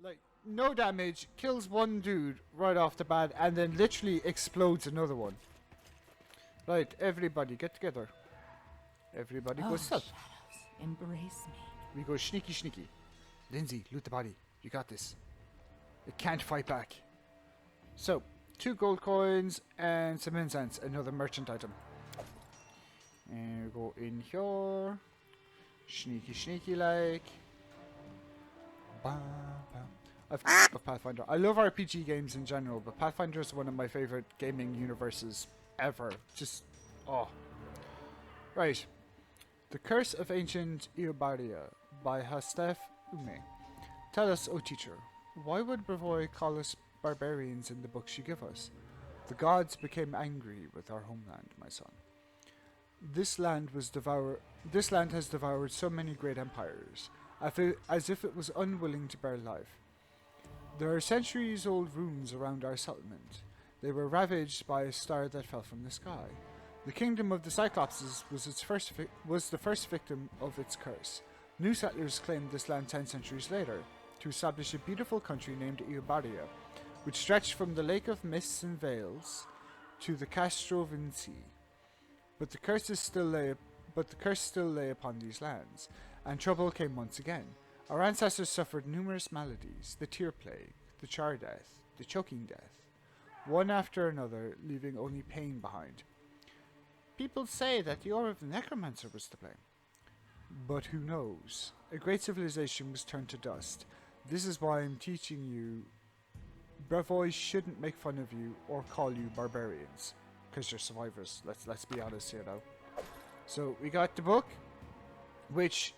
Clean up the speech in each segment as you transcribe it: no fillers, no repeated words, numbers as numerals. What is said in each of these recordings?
Like, no damage, kills one dude right off the bat, and then literally explodes another one. Right, everybody, get together. Everybody go stealth. Shadows, embrace me. We go sneaky sneaky. Linzi, loot the body. You got this. It can't fight back. So, 2 gold coins and some incense, another merchant item. And we go in here. Sneaky sneaky like. Bam, bam. I've of Pathfinder. I love RPG games in general, but Pathfinder is one of my favorite gaming universes ever. Just, oh. Right. The Curse of Ancient Eobaria by Hastef Ume. Tell us, O teacher, why would Bravoy call us barbarians in the books you give us? The gods became angry with our homeland, my son. This land has devoured so many great empires, as if it was unwilling to bear life. There are centuries-old ruins around our settlement. They were ravaged by a star that fell from the sky. The kingdom of the Cyclopses was the first victim of its curse. New settlers claimed this land 10 centuries later to establish a beautiful country named Eobaria, which stretched from the Lake of Mists and Veils to the Castrovan Sea. But the curse still lay upon these lands, and trouble came once again. Our ancestors suffered numerous maladies: the tear plague, the char death, the choking death, one after another, leaving only pain behind. People say that the aura of the necromancer was to blame. But who knows? A great civilization was turned to dust. This is why I'm teaching you. Bravois shouldn't make fun of you or call you barbarians, because you're survivors. Let's be honest here now. So we got the book, which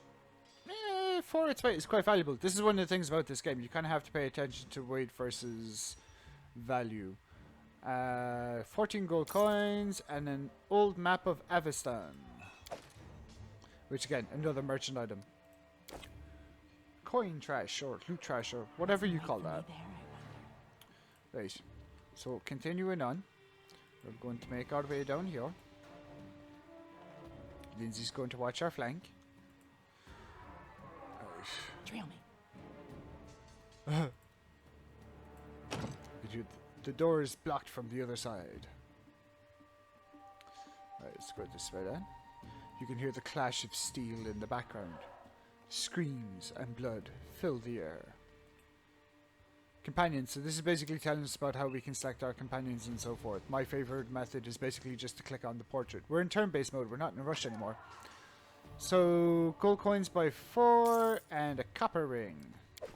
for its weight is quite valuable. This is one of the things about this game. You kind of have to pay attention to weight versus value. 14 gold coins and an old map of Avestan, which again, another merchant item. Coin trash or loot trash or whatever you call that. Right, so continuing on, we're going to make our way down here. Linzi's going to watch our flank. Trail me. The door is blocked from the other side. Right, let's go this way then. You can hear the clash of steel in the background. Screams and blood fill the air. Companions. So this is basically telling us about how we can select our companions and so forth. My favorite method is basically just to click on the portrait. We're in turn-based mode. We're not in a rush anymore. So, gold coins by 4 and a copper ring.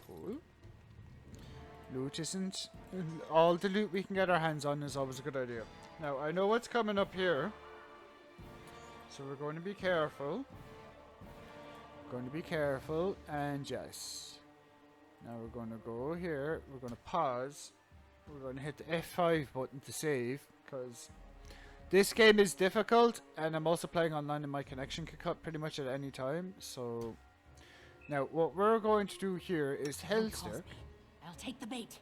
Cool. Loot isn't... all the loot we can get our hands on is always a good idea. Now, I know what's coming up here. So we're going to be careful. And yes. Now we're going to go here. We're going to pause. We're going to hit the F5 button to save, because this game is difficult, and I'm also playing online and my connection can cut pretty much at any time. So now what we're going to do here is Hel Styrke. I'll take the bait.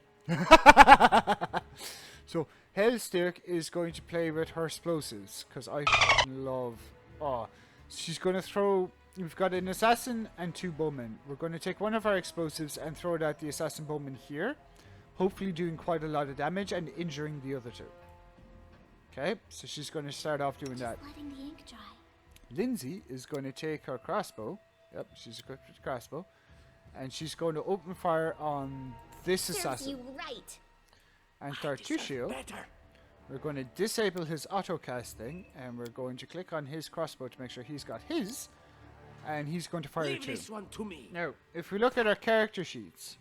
So Hel Styrke is going to play with her explosives, because I love... oh, she's going to throw... we've got an assassin and 2 bowmen. We're going to take one of our explosives and throw it at the assassin bowman here, hopefully doing quite a lot of damage and injuring the other 2. Okay, so she's going to start off doing that. Letting the ink dry. Linzi is going to take her crossbow. Yep, she's equipped with a crossbow. And she's going to open fire on this assassin. You right. And Tartuccio, we're going to disable his auto casting, and we're going to click on his crossbow to make sure he's got his, and he's going to fire Leave too. this one to me. Now, if we look at our character sheets,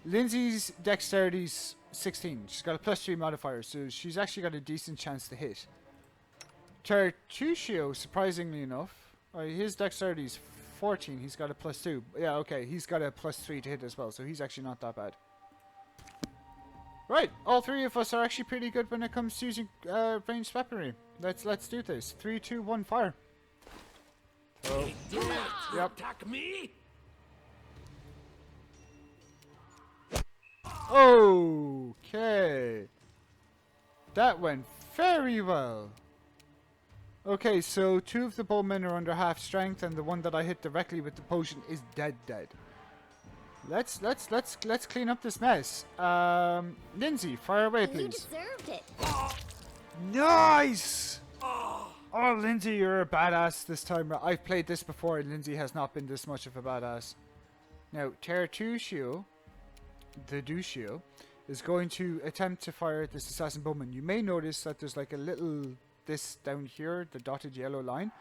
Linzi's dexterity's 16. She's got a +3 modifier, so she's actually got a decent chance to hit. Tartuccio, surprisingly enough, his dexterity's 14. He's got a +2. Yeah, okay, he's got a +3 to hit as well, so he's actually not that bad. Right, all 3 of us are actually pretty good when it comes to using ranged weaponry. Let's do this. 3, 2, 1, fire. Oh. Yep. Attack me. Okay. That went very well. Okay, so 2 of the bowmen are under half strength, and the one that I hit directly with the potion is dead. Let's clean up this mess. Linzi, fire away, You please. deserved it. Nice! Oh, Linzi, you're a badass this time. I've played this before, and Linzi has not been this much of a badass. Now, Tartuccio, the Douchioccio, is going to attempt to fire at this assassin bowman. You may notice that there's like a little this down here, the dotted yellow line,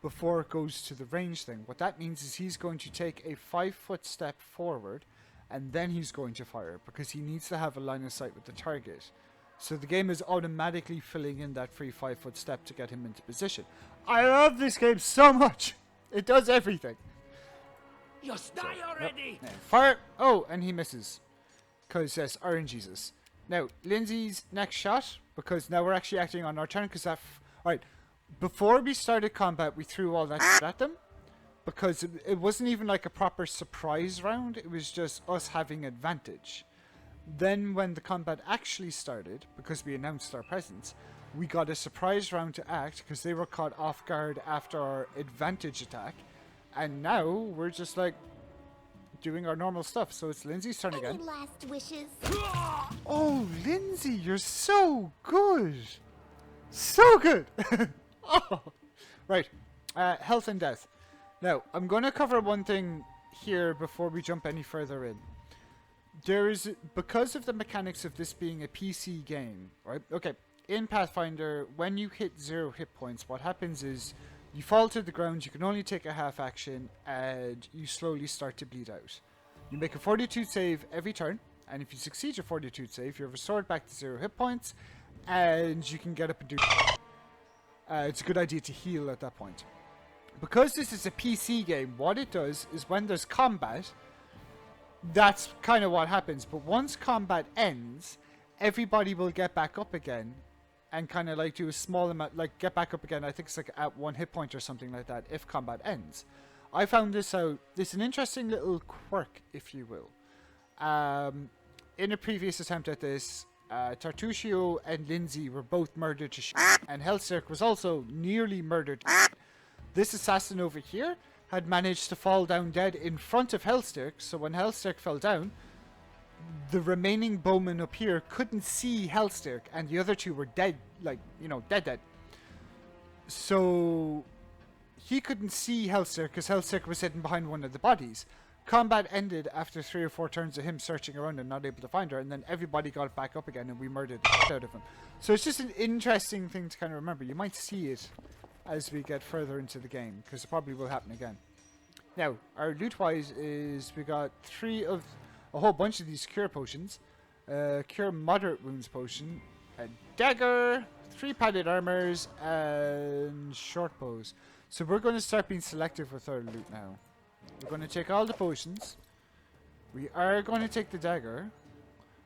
before it goes to the range thing. What that means is he's going to take a 5-foot step forward, and then he's going to fire, because he needs to have a line of sight with the target. So the game is automatically filling in that free 5-foot step to get him into position. I love this game so much! It does everything! Just die already! Now, fire! Oh, and he misses. Because, yes, Iron Jesus. Now, Linzi's next shot, because now we're actually acting on our turn, because that... Alright, before we started combat, we threw all that shit at them. Because it wasn't even like a proper surprise round, it was just us having advantage. Then when the combat actually started, because we announced our presence, we got a surprise round to act, because they were caught off guard after our advantage attack. And now, we're just like... doing our normal stuff, so it's Linzi's turn again. Any last wishes? Oh, Linzi, you're so good! So good! Oh. Right, health and death. Now, I'm going to cover one thing here before we jump any further in. There is, because of the mechanics of this being a PC game, right? Okay, in Pathfinder, when you hit 0 hit points, what happens is you fall to the ground, you can only take a half action, and you slowly start to bleed out. You make a fortitude save every turn, and if you succeed your fortitude save, you're restored back to 0 hit points, and you can get up and do... it's a good idea to heal at that point. Because this is a PC game, what it does is when there's combat, that's kind of what happens. But once combat ends, everybody will get back up again and kind of like do a small amount, like get back up again. I think it's like at 1 hit point or something like that if combat ends. I found this out. This is an interesting little quirk, if you will. In a previous attempt at this, Tartuccio and Linzi were both murdered to shit, and Hel Styrke was also nearly murdered to shit. This assassin over here had managed to fall down dead in front of Hel Styrke, so when Hel Styrke fell down, the remaining bowmen up here couldn't see Hel Styrke, and the other two were dead, like, you know, dead. So he couldn't see Hel Styrke because Hel Styrke was hidden behind one of the bodies. Combat ended after 3 or 4 turns of him searching around and not able to find her, and then everybody got back up again and we murdered the shit out of him. So it's just an interesting thing to kind of remember. You might see it as we get further into the game, because it probably will happen again. Now, our loot-wise is we got a whole bunch of these cure potions. Cure moderate wounds potion, a dagger, 3 padded armors, and short bows. So we're going to start being selective with our loot now. We're going to take all the potions. We are going to take the dagger.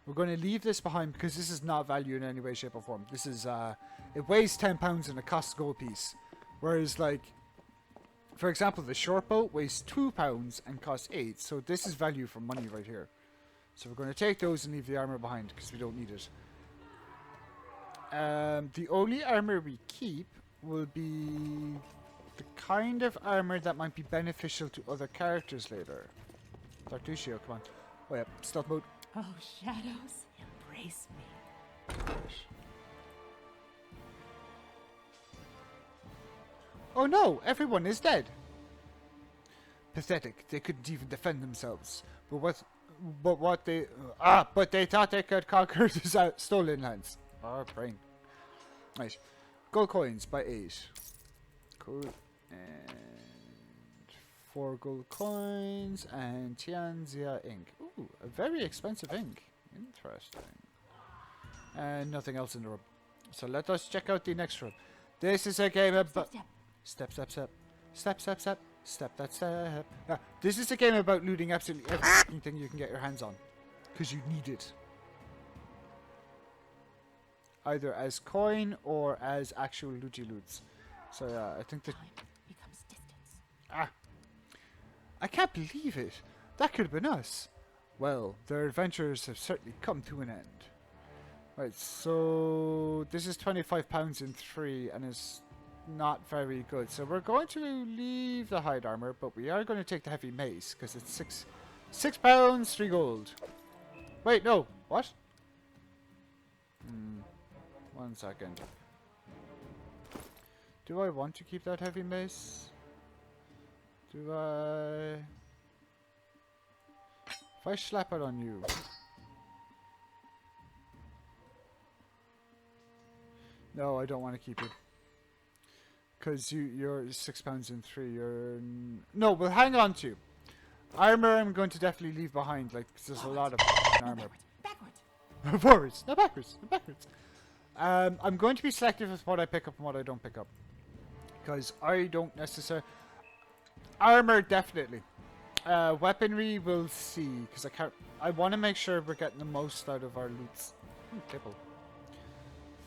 We're going to leave this behind because this is not value in any way, shape or form. This is, it weighs 10 pounds and it costs gold piece. Whereas, like, for example, the short bow weighs 2 pounds and costs 8. So this is value for money right here. So we're going to take those and leave the armor behind because we don't need it. The only armor we keep will be the kind of armor that might be beneficial to other characters later. Tartuccio, come on. Oh yeah, stealth mode. Oh, shadows, embrace me. Oh no, everyone is dead. Pathetic. They couldn't even defend themselves. But they thought they could conquer the stolen lands. Our brain. Right. Gold coins by 8. Cool. And 4 gold coins and Tianzia ink. Ooh, a very expensive ink. Interesting. And nothing else in the room. So let us check out the next room. This is a game about... Step. Step that step. This is a game about looting absolutely everything you can get your hands on. Because you need it. Either as coin or as actual looty loots. So yeah, I think that... Time becomes distance. I can't believe it. That could have been us. Well, their adventures have certainly come to an end. Right, so this is £25 in 3 and is not very good. So we're going to leave the hide armor, but we are going to take the heavy mace because it's £6, 3 gold. Wait, no. What? 1 second. Do I want to keep that heavy mace? Do I... If I slap it on you... No, I don't want to keep it. Because you're £6 and 3. You're... No, but hang on to you. Armor I'm going to definitely leave behind. Like, 'cause there's a lot of armor. Backwards. Forwards. No, backwards. No, backwards. I'm going to be selective with what I pick up and what I don't pick up. Because I don't necessarily... Armor, definitely. Weaponry, we'll see. Because I want to make sure we're getting the most out of our loots. Tipple.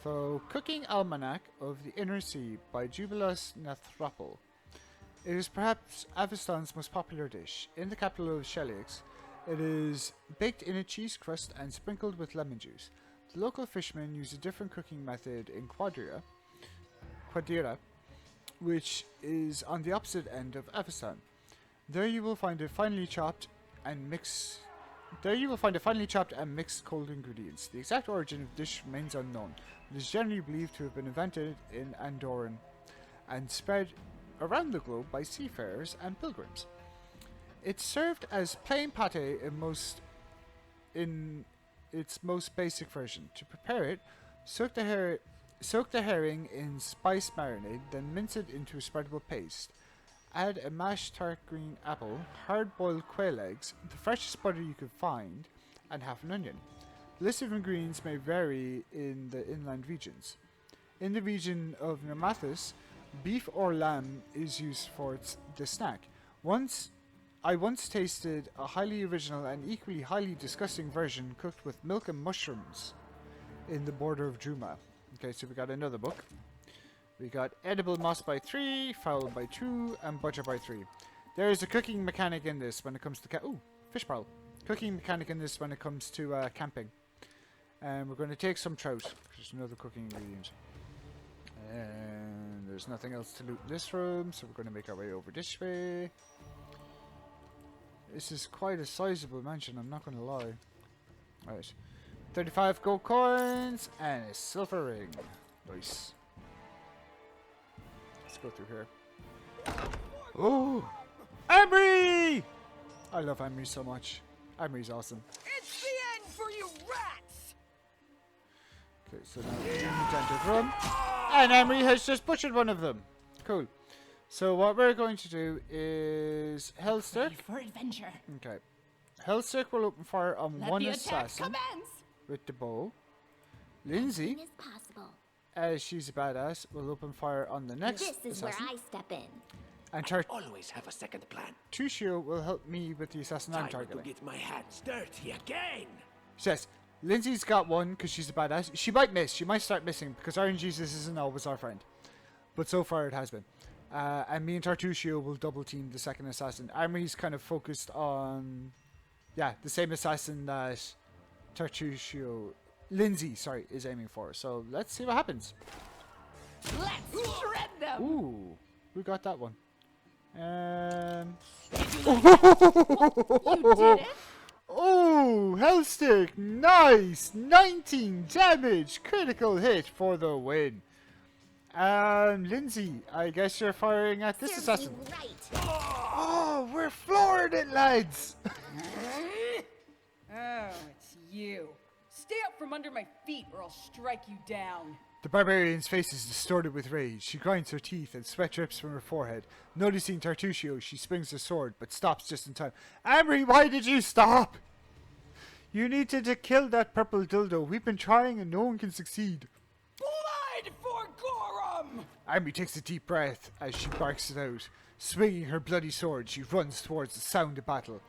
So, Cooking Almanac of the Inner Sea by Jubilus Nathrapple. It is perhaps Avistan's most popular dish. In the capital of Shelix, it is baked in a cheese crust and sprinkled with lemon juice. The local fishermen use a different cooking method in Quadira, which is on the opposite end of Avistan. There you will find it finely chopped and mixed cold ingredients. The exact origin of the dish remains unknown. It is generally believed to have been invented in Andorran and spread around the globe by seafarers and pilgrims. It's served as plain pate in its most basic version. To prepare it, soak the herring in spice marinade, then mince it into a spreadable paste. Add a mashed tart green apple, hard-boiled quail eggs, the freshest butter you could find, and half an onion. The list of ingredients may vary in the inland regions. In the region of Nermathus, beef or lamb is used for the snack. I once tasted a highly original and equally highly disgusting version cooked with milk and mushrooms in the border of Juma. Okay, so we got another book. We got edible moss by 3, fowl by 2, and butter by 3. There is a cooking mechanic in this when it comes to fish pearl. Cooking mechanic in this when it comes to camping. And we're going to take some trout. There's another cooking ingredient. And there's nothing else to loot in this room, so we're going to make our way over this way. This is quite a sizable mansion, I'm not going to lie. Right. 35 gold coins and a silver ring. Nice. Let's go through here. Oh! Emery! I love Emery so much. Emery's awesome. It's the end for you rats! Okay, so now we're in the dented room. And Emery has just butchered one of them. Cool. So what we're going to do is Hel Styrke. Ready for adventure. Okay. Hel Styrke will open fire on Let one the attack assassin commence. with the bow. Lindsay, Is possible. as she's a badass, will open fire on the next This is assassin. where I step in. And Always have a second plan. Tartuccio will help me with the assassin I'm Time to targeting. get my hands dirty again. She says, Lindsay's got one because she's a badass. She might miss. She might start missing because Iron Jesus isn't always our friend. But so far it has been. And me and Tartuccio will double team the second assassin. Armory's kind of focused on, the same assassin that Lindsay, is aiming for. So let's see what happens. Let's shred them. Ooh, who got that one? You did it. Oh, Hel Styrke, nice! 19 damage, critical hit for the win. Lindsay, I guess you're firing at this Serves assassin. you right. Oh, we're flooring it, lads! Oh, it's you. Stay up from under my feet or I'll strike you down. The barbarian's face is distorted with rage. She grinds her teeth and sweat drips from her forehead. Noticing Tartuccio, she springs her sword, but stops just in time. Amory, why did you stop? You needed to kill that purple dildo. We've been trying and no one can succeed. Blood for Gorum! Amory takes a deep breath as she barks it out. Swinging her bloody sword, she runs towards the sound of battle.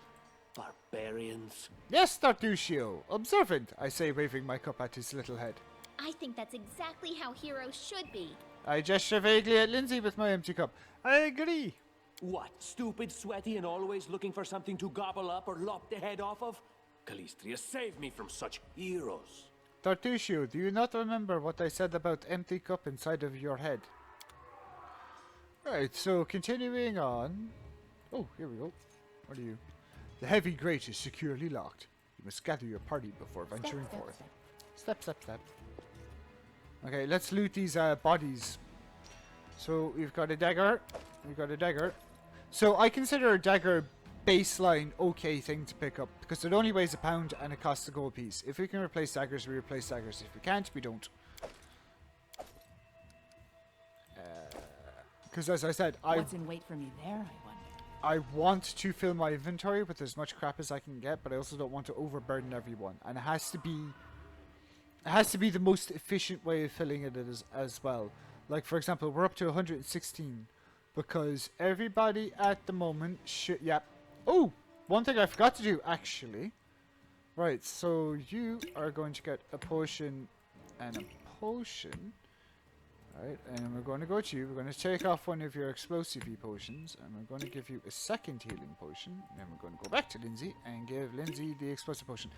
Barbarians. Yes, Tartuccio. Observant, I say, waving my cup at his little head. I think that's exactly how heroes should be. I gesture vaguely at Lindsay with my empty cup. I agree. What, stupid, sweaty, and always looking for something to gobble up or lop the head off of? Calistria, save me from such heroes. Tartuccio, do you not remember what I said about empty cup inside of your head? Right, so continuing on. Oh, here we go. What are you? The heavy grate is securely locked. You must gather your party before venturing forth. Step, step, step. Okay, let's loot these bodies. So we've got a dagger. We've got a dagger. So I consider a dagger baseline okay thing to pick up because it only weighs £1 and it costs a gold piece. If we can replace daggers, we replace daggers. If we can't, we don't. Because as I said, What's in wait for me there, I wonder? I want to fill my inventory with as much crap as I can get, but I also don't want to overburden everyone. And it has to be the most efficient way of filling it as well. Like, for example, we're up to 116 because everybody at the moment should... Yeah. Oh! One thing I forgot to do, actually. Right, so you are going to get a potion and a potion. Right, and we're going to go to you. We're going to take off one of your explosive potions, and we're going to give you a second healing potion. And then we're going to go back to Linzi and give Linzi the explosive potion.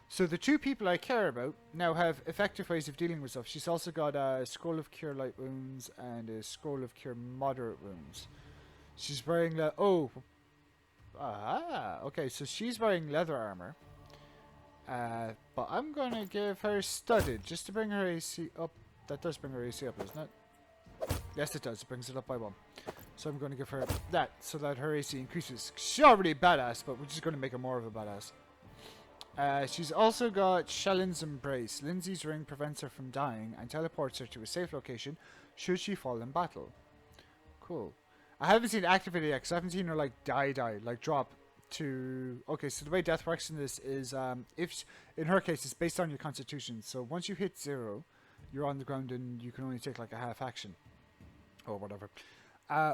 So the two people I care about now have effective ways of dealing with stuff. She's also got a Scroll of Cure Light Wounds and a Scroll of Cure Moderate Wounds. She's wearing okay, so she's wearing leather armor. But I'm going to give her Studded, just to bring her AC up. That does bring her AC up, doesn't it? Yes, it does. It brings it up by 1. So I'm going to give her that, so that her AC increases. She's already badass, but we're just going to make her more of a badass. She's also got Shellin's Embrace. Linzi's ring prevents her from dying and teleports her to a safe location should she fall in battle. Cool. I haven't seen it activated yet, because I haven't seen her, like, die, like, drop to... Okay, so the way death works in this is, in her case, it's based on your constitution. So once you hit 0... you're on the ground and you can only take like a half action or whatever.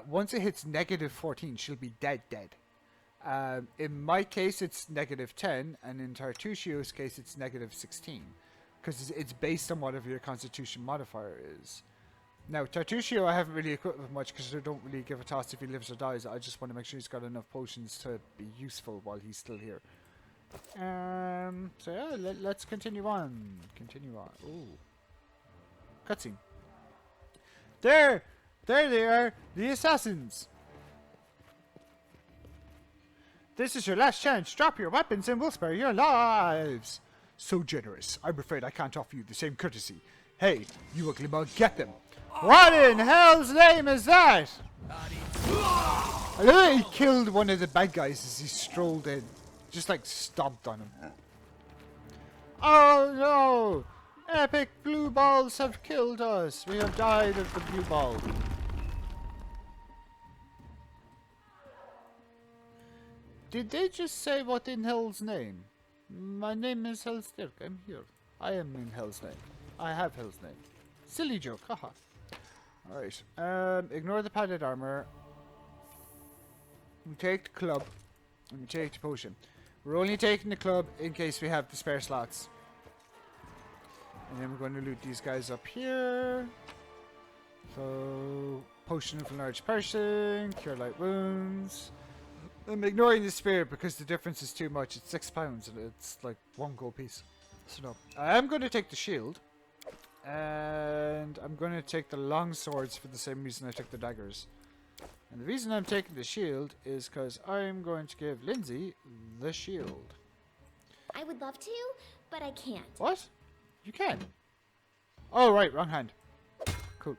Once it hits -14, she'll be dead. In my case, it's -10, and in Tartuccio's case, it's -16, because it's based on whatever your Constitution modifier is. Now, Tartuccio, I haven't really equipped with much because I don't really give a toss if he lives or dies. I just want to make sure he's got enough potions to be useful while he's still here. So yeah, let's continue on. Ooh. Cutscene. There they are, the assassins. This is your last chance. Drop your weapons and we'll spare your lives. So generous. I'm afraid I can't offer you the same courtesy. Hey, you ugly mug, get them. What in hell's name is that? I know he killed one of the bad guys as he strolled in. Just like stomped on him. Oh no! Epic blue balls have killed us. We have died of the blue ball. Did they just say what in hell's name? My name is Hel Styrke. I'm here. I am in hell's name. I have hell's name. Silly joke, haha. Alright. Ignore the padded armor. We take the club. And we take the potion. We're only taking the club in case we have the spare slots. And then we're going to loot these guys up here. So, potion of enlarged person, cure light wounds. I'm ignoring the spear because the difference is too much. It's £6 and it's like 1 gold piece. So no, I am going to take the shield. And I'm going to take the long swords for the same reason I took the daggers. And the reason I'm taking the shield is because I'm going to give Linzi the shield. I would love to, but I can't. What? You can. Oh, right. Wrong hand. Cool.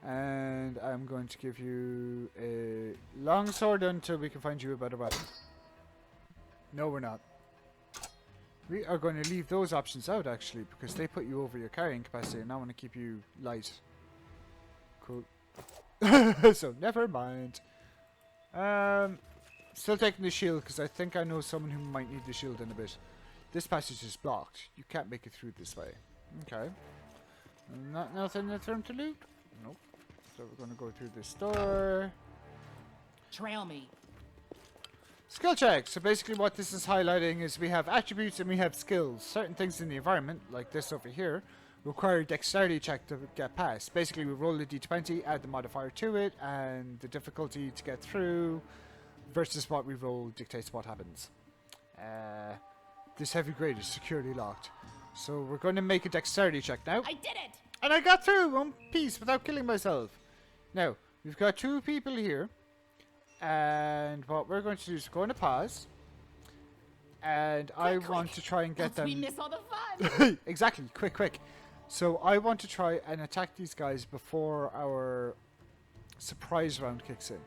And I'm going to give you a long sword until we can find you a better weapon. No, we're not. We are going to leave those options out, actually, because they put you over your carrying capacity, and I want to keep you light. Cool. So, never mind. Still taking the shield, because I think I know someone who might need the shield in a bit. This passage is blocked. You can't make it through this way. Okay. Nothing in the room to loot? Nope. So we're going to go through this door. Trail me. Skill check. So basically what this is highlighting is we have attributes and we have skills. Certain things in the environment, like this over here, require a dexterity check to get past. Basically we roll a d20, add the modifier to it, and the difficulty to get through versus what we roll dictates what happens. This heavy grade is securely locked. So we're going to make a dexterity check now. I did it! And I got through one piece without killing myself. Now, we've got 2 people here. And what we're going to do is we're going to pause. and I want to try and get Else we them. miss all the fun. Exactly, quick. So I want to try and attack these guys before our surprise round kicks in.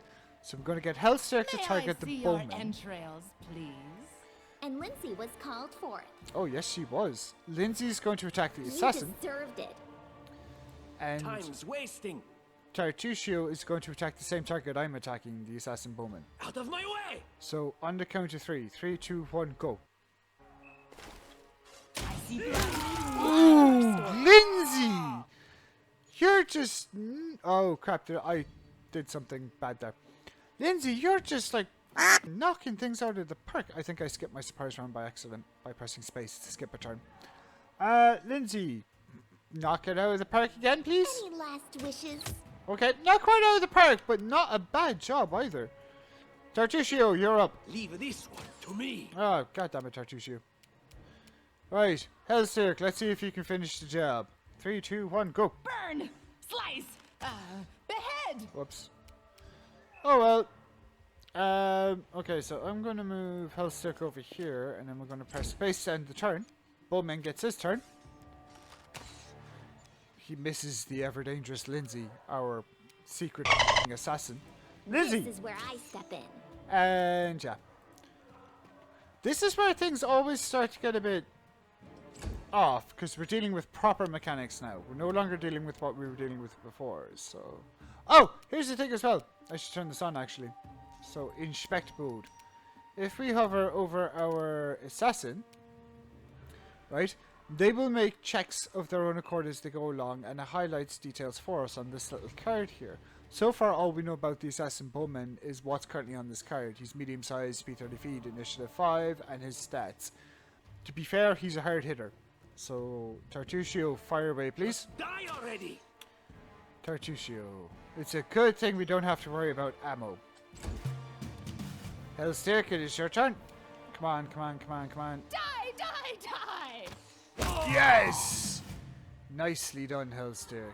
So I'm going to get Hel Styrke to May target I the see your bowman. entrails, please? And Lindsay was called forth. Oh yes, she was. Lindsay's going to attack the You assassin, deserved it. and Time's wasting. Tartuccio is going to attack the same target I'm attacking, the assassin bowman. Out of my way! So on the count of 3, 3, 2, 1, go. I see blood. Ooh, Lindsay! You're just... Oh crap, I did something bad there. Lindsay, you're just like knocking things out of the park. I think I skipped my surprise round by accident by pressing space to skip a turn. Lindsay, knock it out of the park again, please. Any last wishes? Okay, not quite out of the park, but not a bad job either. Tartuccio, you're up. Leave this one to me. Oh, goddammit, Tartuccio. Right, Hel Styrke, let's see if you can finish the job. 3, 2, 1, go. Burn! Slice! Behead! Whoops. Oh well. Okay, so I'm going to move Hel Styrke over here, and then we're going to press space to end the turn. Bowman gets his turn. He misses the ever-dangerous Lindsay, our secret assassin. Lindsay! This is where I step in. And yeah. This is where things always start to get a bit off, because we're dealing with proper mechanics now. We're no longer dealing with what we were dealing with before, so... Oh! Here's the thing as well. I should turn this on, actually. So, inspect mode. If we hover over our assassin, right, they will make checks of their own accord as they go along, and it highlights details for us on this little card here. So far, all we know about the assassin bowman is what's currently on this card. He's medium-sized, speed 30 feet, initiative 5, and his stats. To be fair, he's a hard hitter. So, Tartuccio, fire away, please. Die already! Tartuccio. It's a good thing we don't have to worry about ammo. Hel Styrke, it is your turn. Come on. Die! Yes! Nicely done, Hel Styrke.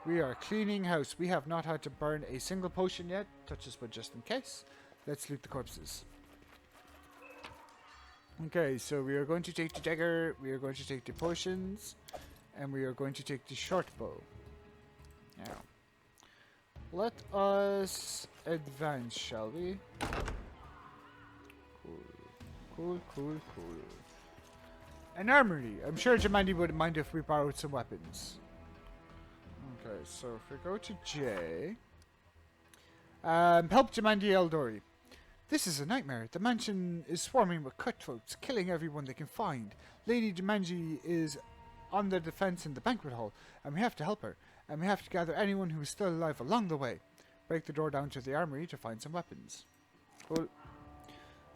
We are cleaning house. We have not had to burn a single potion yet. Touch this one just in case. Let's loot the corpses. Okay, so we are going to take the dagger, we are going to take the potions, and we are going to take the short bow. Now, let us advance, shall we? Cool. An armory. I'm sure Jemandi wouldn't mind if we borrowed some weapons. Okay, so if we go to J... help Jemandi Eldori. This is a nightmare. The mansion is swarming with cutthroats, killing everyone they can find. Lady Jumanji is on the defense in the banquet hall, and we have to help her. And we have to gather anyone who is still alive along the way. Break the door down to the armory to find some weapons. Cool.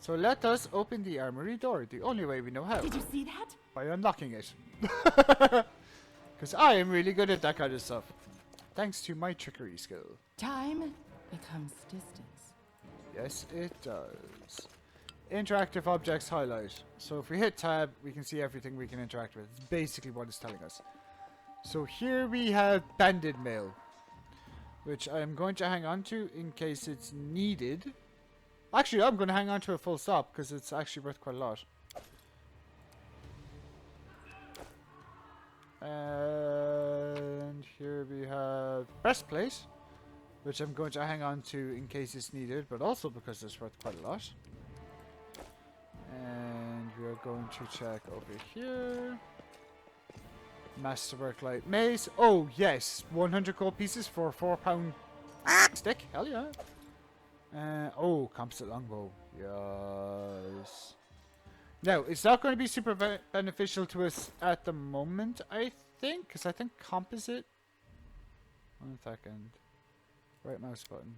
So let us open the armory door, the only way we know how. Did you see that? By unlocking it. Because I am really good at that kind of stuff. Thanks to my trickery skill. Time becomes distance. Yes, it does. Interactive objects highlight. So if we hit tab, we can see everything we can interact with. It's basically what it's telling us. So here we have banded mail, which I'm going to hang on to in case it's needed. Actually, I'm going to hang on to it full stop because it's actually worth quite a lot. And here we have breastplate, which I'm going to hang on to in case it's needed, but also because it's worth quite a lot. And we are going to check over here. Masterwork light mace. Oh yes, 100 gold pieces for a £4 stick. Hell yeah. Oh, composite longbow. Yes. Now, it's not going to be super beneficial to us at the moment, I think, because I think composite... 1 second. Right mouse button.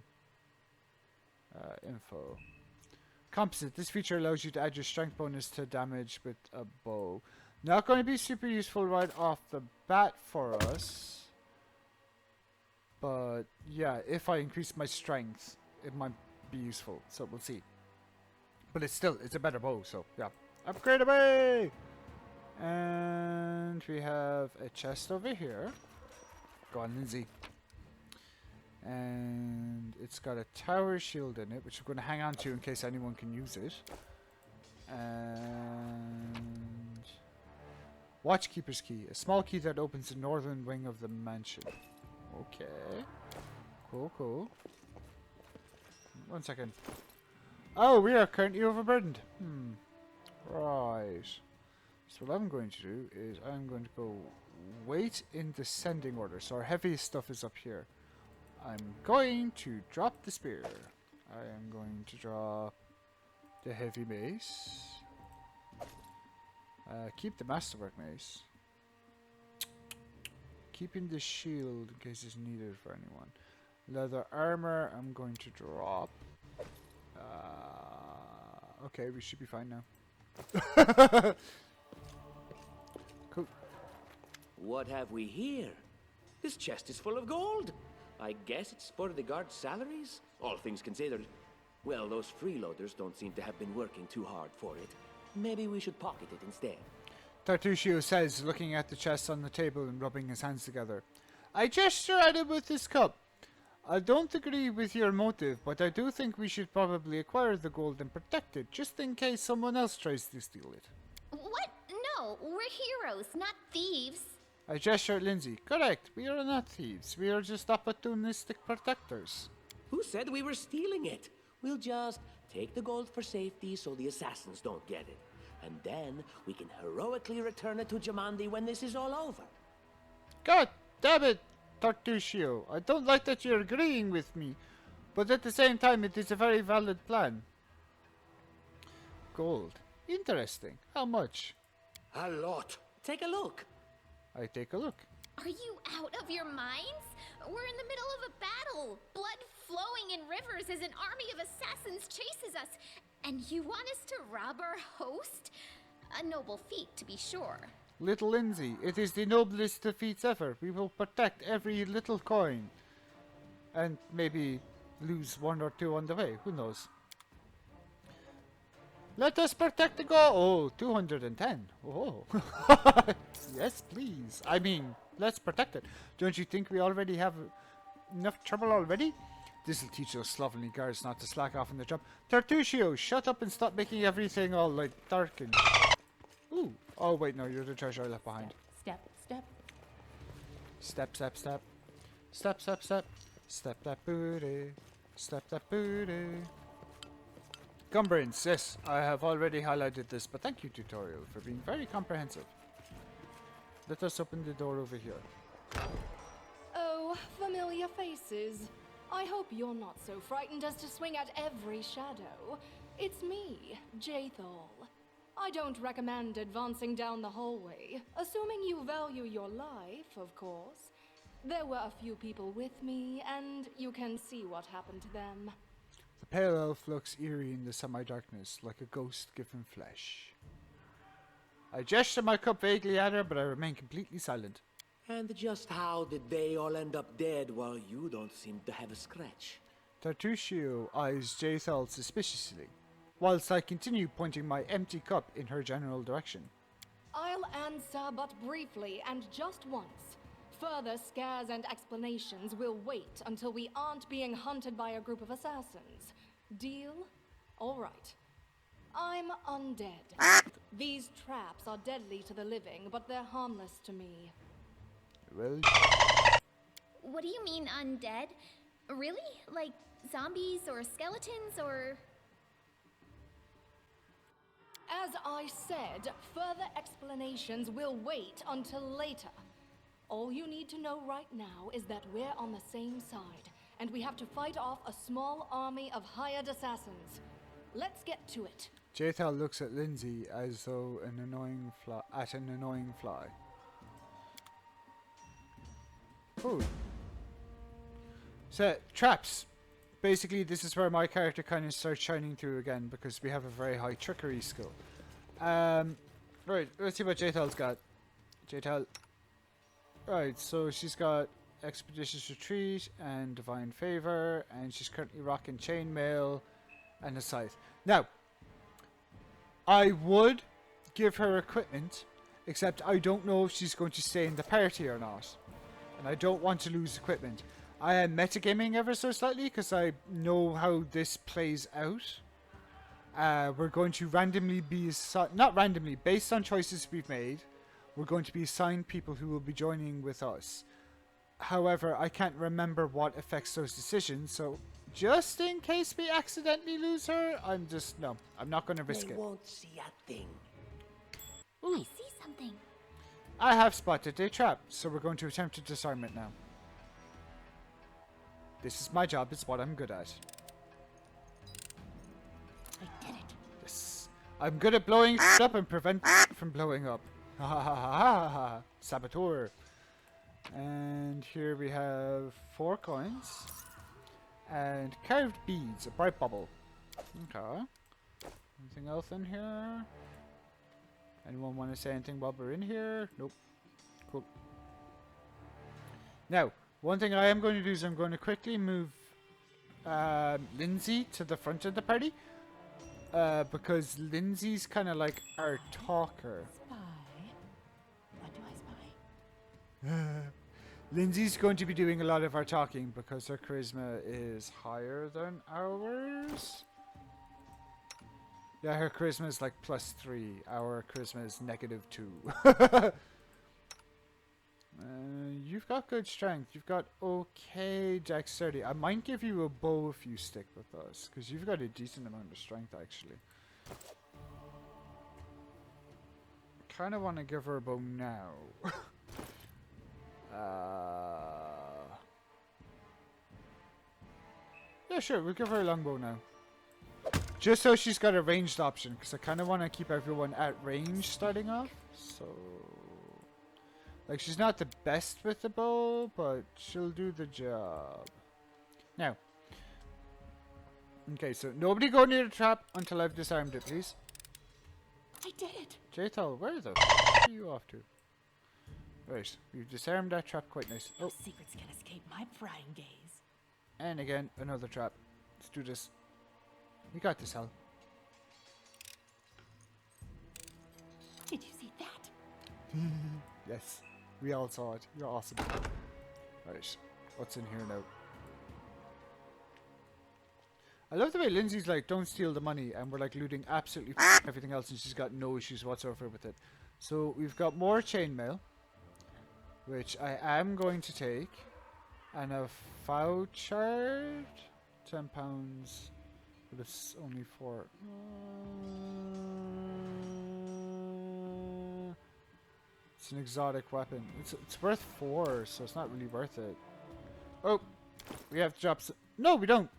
Info. Composite. This feature allows you to add your strength bonus to damage with a bow. Not going to be super useful right off the bat for us. But, yeah, if I increase my strength, it might be useful. So, we'll see. But it's a better bow, so, yeah. Upgrade away! And we have a chest over here. Go on, Lindsay. And it's got a tower shield in it, which we're going to hang on to in case anyone can use it. And Watchkeeper's key, a small key that opens the northern wing of the mansion. Okay. Cool, cool. 1 second. Oh, we are currently overburdened. Right. So what I'm going to do is I'm going to go weight in descending order. So our heaviest stuff is up here. I'm going to drop the spear. I am going to drop the heavy mace. Keep the masterwork mace. Keeping the shield in case it's needed for anyone. Leather armor I'm going to drop. Okay, we should be fine now. Cool. What have we here? This chest is full of gold. I guess it's for the guards' salaries, all things considered. Well, those freeloaders don't seem to have been working too hard for it. Maybe we should pocket it instead. Tartuccio says, looking at the chest on the table and rubbing his hands together. I gesture at it with this cup. I don't agree with your motive, but I do think we should probably acquire the gold and protect it, just in case someone else tries to steal it. What? No, we're heroes, not thieves. I gesture at Linzi. Correct, we are not thieves. We are just opportunistic protectors. Who said we were stealing it? We'll just take the gold for safety so the assassins don't get it. And then we can heroically return it to Jamandi when this is all over. God damn it, Tartuccio. I don't like that you're agreeing with me, but at the same time it is a very valid plan. Gold. Interesting. How much? A lot. Take a look. I take a look. Are you out of your minds? We're in the middle of a battle. Blood flowing in rivers as an army of assassins chases us. And you want us to rob our host? A noble feat, to be sure. Little Linzi, it is the noblest of feats ever. We will protect every little coin. And maybe lose 1 or 2 on the way. Who knows? Let us protect the gold. Oh, 210. Oh. Yes, please. I mean, let's protect it. Don't you think we already have enough trouble already? This will teach those slovenly guards not to slack off in the job. Tartuccio, shut up and stop making everything all, like, dark and... Ooh. Oh, wait, no, you're the treasure I left behind. Step, step. Step, step, step. Step, step, step. Step that booty. Step that booty. Gumbrains, yes, I have already highlighted this, but thank you, tutorial, for being very comprehensive. Let us open the door over here. Oh, familiar faces. I hope you're not so frightened as to swing at every shadow. It's me, Jathal. I don't recommend advancing down the hallway, assuming you value your life, of course. There were a few people with me, and you can see what happened to them. The pale elf looks eerie in the semi-darkness, like a ghost given flesh. I gesture my cup vaguely at her, but I remain completely silent. And just how did they all end up dead while you don't seem to have a scratch? Tartuccio eyes Jathal suspiciously, whilst I continue pointing my empty cup in her general direction. I'll answer but briefly and just once. Further scares and explanations will wait until we aren't being hunted by a group of assassins. Deal? All right. I'm undead. These traps are deadly to the living, but they're harmless to me. Well... What do you mean, undead? Really? Like zombies or skeletons or... As I said, further explanations will wait until later. All you need to know right now is that we're on the same side, and we have to fight off a small army of hired assassins. Let's get to it. Jathal looks at Linzi as though an annoying fly. Ooh. So, traps. Basically, this is where my character kind of starts shining through again, because we have a very high trickery skill. Right, let's see what Jathal's got. Jathal. Right, so she's got Expeditious Retreat and Divine Favor, and she's currently rocking Chainmail and a Scythe. Now, I would give her equipment, except I don't know if she's going to stay in the party or not. And I don't want to lose equipment. I am metagaming ever so slightly because I know how this plays out. We're going to randomly be not randomly, based on choices we've made, we're going to be assigned people who will be joining with us. However, I can't remember what affects those decisions, so just in case we accidentally lose her, I'm not going to risk They it. won't see a thing. I see something. I have spotted a trap, so we're going to attempt to disarm it now. This is my job, it's what I'm good at. I did it. Yes. I'm good at blowing up and prevent from blowing up. Ha ha ha ha ha. Saboteur. And here we have 4 coins. And carved beads, a bright bubble. Okay. Anything else in here? Anyone want to say anything while we're in here? Nope. Cool. Now, one thing I am going to do is I'm going to quickly move Linzi to the front of the party. Because Linzi's kind of like our talker. Spy. What do I spy? Linzi's going to be doing a lot of our talking because her charisma is higher than ours. Yeah, her charisma is like +3. Our charisma is -2. You've got good strength. You've got okay dexterity. I might give you a bow if you stick with us, because you've got a decent amount of strength, actually. Kind of want to give her a bow now. Yeah, sure. We'll give her a longbow now. Just so she's got a ranged option, because I kind of want to keep everyone at range starting off. So... like, she's not the best with the bow, but she'll do the job. Now. Okay, so nobody go near the trap until I've disarmed it, please. I did it. Jethal, where the f*** are you off to? Right, we've disarmed that trap quite nice. No Oh, secrets can escape my prying gaze. and again, another trap. Let's do this. You got this, Hel. Did you see that? Yes, we all saw it. You're awesome. Right, what's in here now? I love the way Lindsay's like, don't steal the money, and we're like looting absolutely everything else, and she's got no issues whatsoever with it. So we've got more chainmail, which I am going to take, and a voucher, £10, but it's only for. It's an exotic weapon. It's worth 4, so it's not really worth it. Oh, we have to drop. No, we don't.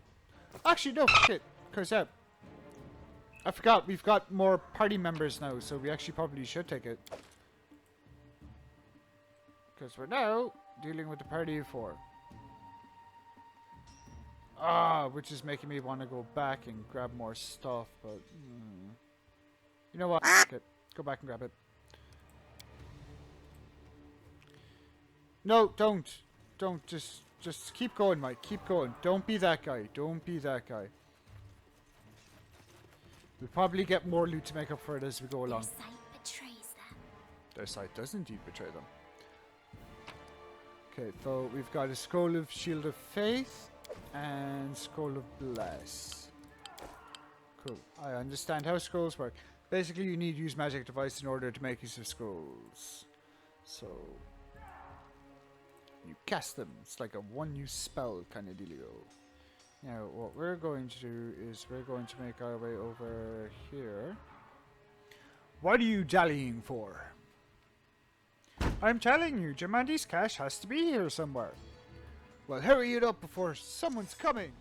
Actually, no, f*** it. Curse out. I forgot, we've got more party members now, so we actually probably should take it. Because we're now dealing with the party of 4. Which is making me want to go back and grab more stuff, but... you know what? F*** it. Go back and grab it. No, don't. Don't, just keep going, Mike. Keep going. Don't be that guy. Don't be that guy. We'll probably get more loot to make up for it as we go along. Their sight betrays them. Their sight does indeed betray them. Okay, so we've got a Scroll of Shield of Faith and Scroll of Bless. Cool. I understand how scrolls work. Basically, you need to use magic device in order to make use of scrolls. So... you cast them. It's like a one-use spell kind of dealio. Now, what we're going to do is we're going to make our way over here. What are you dallying for? I'm telling you, Jamandi's cash has to be here somewhere. Well, hurry it up before someone's coming.